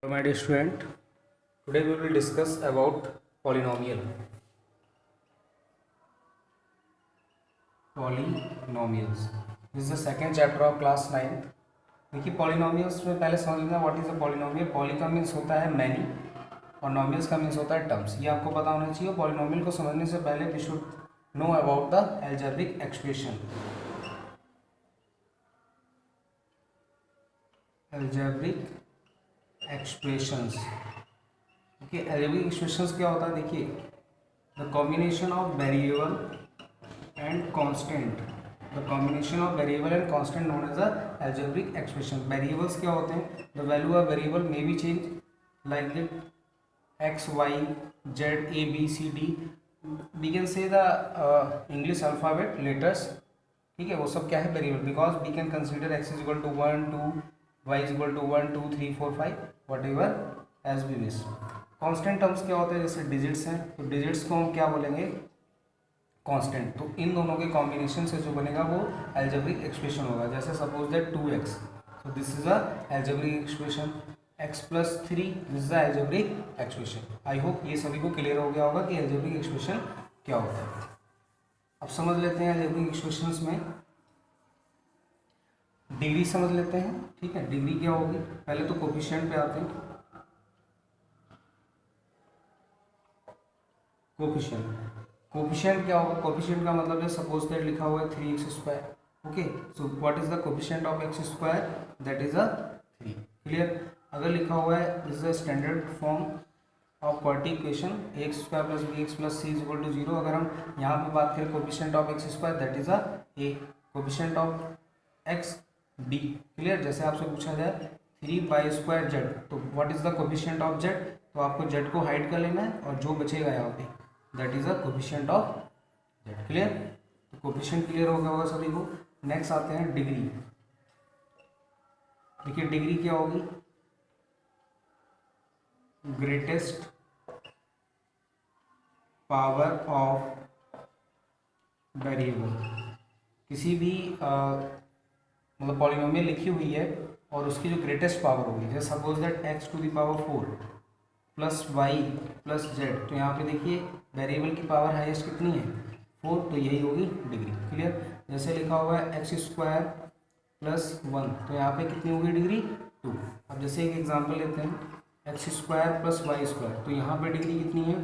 My dear student, today we will discuss about polynomial. Polynomials. This is the second chapter of class 9th. देखिए polynomials में पहले समझ लेना what is a polynomial. Poly का means होता है many और नॉमियल्स का मीन्स होता है टर्म्स. ये आपको पता होना चाहिए. पॉलिनोमियल को समझने से पहले we should know about the algebraic expression. Algebraic expressions. Okay, algebraic expressions क्या होता है? देखिए, the combination of variable and constant. The combination of variable and constant known as a algebraic expression. Variables क्या होते हैं? The value of variable may be change like that x y z a b c d. We can say the English alphabet letters. ठीक है, वो सब क्या है? Variable. Because we can consider x is equal to 1 2, y is equal to 1 2 3 4 5 whatever as we wish. Constant terms क्या होते हैं? जैसे डिजिट्स हैं, तो डिजिट्स को हम क्या बोलेंगे? कांस्टेंट. तो इन दोनों के कॉम्बिनेशन से जो बनेगा वो एल्जेब्रिक एक्सप्रेशन होगा. जैसे suppose that 2x, so this is a algebraic expression. x plus 3, this is a algebraic expression. I hope ये सभी को क्लियर हो गया होगा कि एल्जेब्रिक एक्सप्रेशन क्या होता है. अब समझ लेते हैं एल्जेब्रिक एक्सप्रेशंस में डिग्री समझ लेते हैं. ठीक है, डिग्री क्या होगी? पहले तो कोफिशिएंट पे आते हैं. कोफिशिएंट क्या होगा? कोफिशिएंट का मतलब है सपोज दैट लिखा हुआ है 3x². Okay, so what is the coefficient of x²? That is a 3. Clear. अगर लिखा हुआ है this is a standard form of quadratic equation ax² + bx + c = 0. अगर हम यहाँ पे बात करें coefficient of x², that is a a. Coefficient of x b. Clear. जैसे आपसे पूछा जाए 3y² तो what is the coefficient of z? तो आपको z को हाइड कर लेना है और जो बचेगा यहाँ पे that is a coefficient of z. Clear. तो कोफिशिएंट क्लियर हो गया होगा सभी को. नेक्स्ट आते हैं डिग्री. देखिए डिग्री क्या होगी? Greatest power of variable. किसी भी मतलब पॉलिनोमियल लिखी हुई है और उसकी जो ग्रेटेस्ट पावर होगी, जैसे suppose that x⁴ plus y plus z. तो यहाँ पे देखिए वेरिएबल की पावर हाईएस्ट कितनी है? 4. तो यही होगी डिग्री. क्लियर. जैसे लिखा हुआ है x² + 1, तो यहाँ पे कितनी होगी डिग्री? 2. अब जैसे एक एग्जांपल लेते हैं x² + y², तो यहाँ पे डिग्री कितनी है?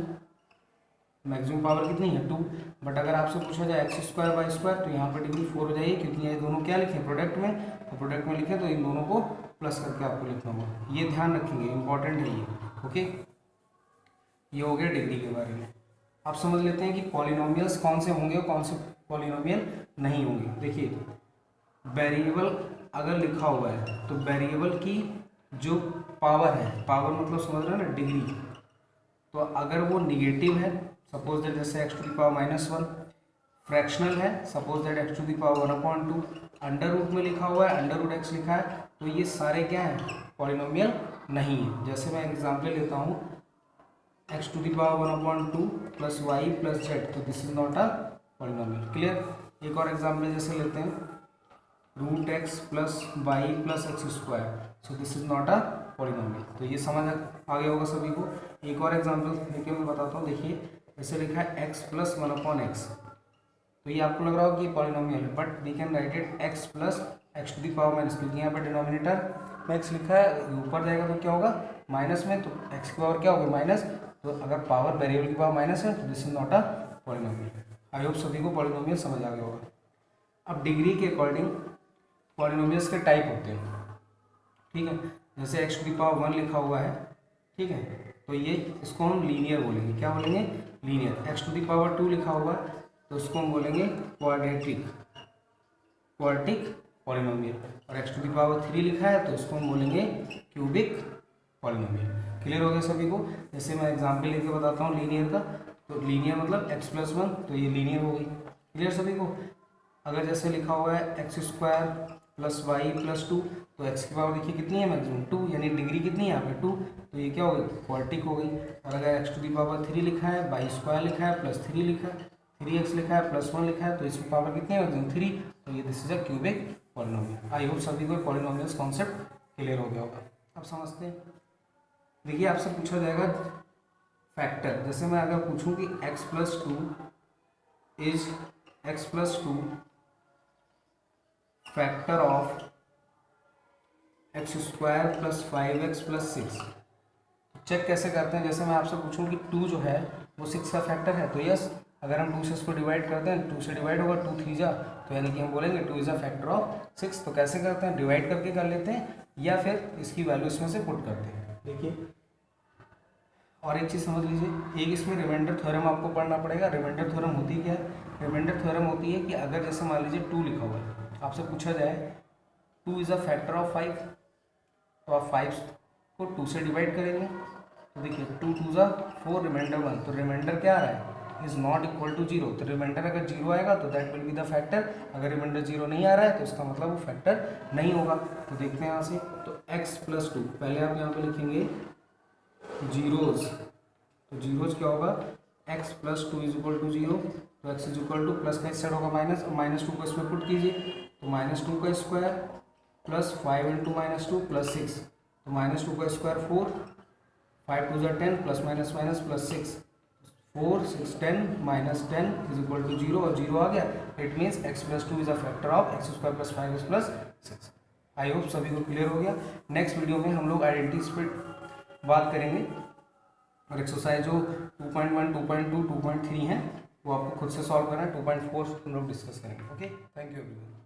मैक्सिमम पावर कितनी है? 2. बट अगर आपसे पूछा जाए x² y², तो यहाँ पर डिग्री 4 हो जाएगी, क्योंकि ये दोनों क्या लिखे प्रोडक्ट में. तो प्रोडक्ट में लिखे तो इन दोनों को प्लस करके आपको लिखना होगा. ये ध्यान रखेंगे, इंपॉर्टेंट है ये. ओके, ये हो गया डिग्री के बारे में. अब समझ लेते हैं कि पॉलिनोमियल्स कौन से होंगे और कौन से पॉलिनोमियल नहीं होंगे. देखिए वेरिएबल अगर लिखा हुआ है तो वेरिएबल की जो पावर है, पावर मतलब समझ रहे हैं ना, डिग्री. तो अगर वो निगेटिव है, सपोज दैट जैसे x⁻⁻1, फ्रैक्शनल है, suppose that x⁻1/2, under root में लिखा हुआ है, अंडर रूट x लिखा है, तो ये सारे क्या हैं? पॉलिनोमियल नहीं है. जैसे मैं एग्जांपल लेता हूँ x⁻1/2 + y + z, तो this is not a polynomial. Clear. एक और एग्जांपल जैसे लेते हैं √x + y + x², so this is not a polynomial. तो ये समझ आ गया होगा सभी को. एक और एग्जांपल लेके मैं बताता हूँ. देखिए जैसे लिखा है x + 1/x, तो ये आपको लग रहा होगा कि पॉलिनोमियल है, but we can write it x + x⁻⁻, क्योंकि यहाँ पर डिनोमिनेटर में x लिखा है, ऊपर जाएगा तो क्या होगा? माइनस में, तो x की पावर क्या होगी? माइनस. तो अगर पावर वेरिएबल की पावर माइनस है तो this is not a polynomial. I hope सभी को पॉलिनोमियल समझ आ गया होगा. अब डिग्री के अकॉर्डिंग पॉलिनोमियल्स के टाइप होते हैं. ठीक है, जैसे x⁻1 लिखा हुआ है, ठीक है, तो ये इसको हम लीनियर बोलेंगे. क्या बोलेंगे? लीनियर. x⁻2 लिखा हुआ है तो उसको हम बोलेंगे क्वाड्रेटिक पॉलिनोमियल. और x⁻3 लिखा है तो उसको हम बोलेंगे क्यूबिक पॉलिनोमियल. क्लियर हो गया सभी को. जैसे मैं एग्जांपल लेके बताता हूँ लीनियर का. तो लीनियर मतलब x + 1, तो ये लीनियर हो गई. क्लियर सभी को. अगर जैसे लिखा हुआ है x² + y + 2, तो x की पावर देखिए कितनी है? मैक्सिमम 2, यानी डिग्री कितनी है यहाँ पे? 2. तो ये क्या हो गई? क्वाड्रेटिक हो गई. और अगर x⁻3 लिखा है, y² लिखा है, +3 लिखा है, 3x लिखा है, +1 लिखा है, तो इसकी पावर कितनी है? मैक्सिमम 3. तो ये this is a cubic polynomial. I hope सभी को पॉलिनोमियल्स कॉन्सेप्ट क्लियर हो गया होगा. अब समझते हैं देखिए आपसे पूछा जाएगा फैक्टर, जैसे मैं अगर पूछूं कि x plus two is x plus two factor of x square plus 5x plus 6, check कैसे करते हैं। जैसे मैं आपसे पूछूं कि 2 जो है वो 6 का फैक्टर है, तो यस, अगर हम 2 से इसको डिवाइड करते हैं, 2 से डिवाइड होगा 2 3 जा, तो यानी कि हम बोलेंगे 2 इज़ अ फैक्टर ऑफ 6। तो कैसे करते हैं, डिवाइड करके कर लेते हैं या फिर इसकी वैल्यू इसमें से पुट करते हैं। देखिए और एक चीज़ समझ लीजिए, एक इसमें रिमाइंडर थ्योरम आपको पढ़ना पड़ेगा। रिमाइंडर थ्योरम होती क्या है, रिमाइंडर थ्योरम होती है कि अगर जैसे मान लीजिए 2 लिखा हुआ है, आपसे पूछा जाए 2 इज़ अ फैक्टर ऑफ 5, तो आप 5 को 2 से डिवाइड करेंगे, तो देखिए 2 2 ज़ा 4, रिमाइंडर 1, तो रिमाइंडर क्या आ रहा है, इज़ नॉट इक्वल टू 0। तो रिमाइंडर अगर 0 आएगा तो that will be the factor, अगर रिमाइंडर 0 नहीं आ रहा है तो इसका मतलब वो फैक्टर नहीं होगा। तो देखते हैं यहाँ से, तो x प्लस 2, पहले आप यहाँ पे लिखेंगे जीरोज़, तो जीरोज़ क्या होगा, x plus 2 is equal to 0, तो x is equal to plus का इस साइड होगा माइनस, और -2 को इसमें पुट कीजिए, तो -2 का स्क्वायर प्लस 5 इंटू -2 प्लस 6, तो -2 का square 4, 5 2 10 plus minus minus plus 6, 4 6 10 minus 10 is equal to 0, और 0 आ गया, it means x plus 2 is a factor of x square plus 5x plus 6। I hope सभी को क्लियर हो गया। नेक्स्ट वीडियो में हम लोग आइडेंटिटीज पे बात करेंगे, और एक्सरसाइज जो 2.1 2.2 2.3 है वो आपको खुद से सॉल्व करना है, 2.4 हम लोग डिस्कस करेंगे। Okay, thank you everyone.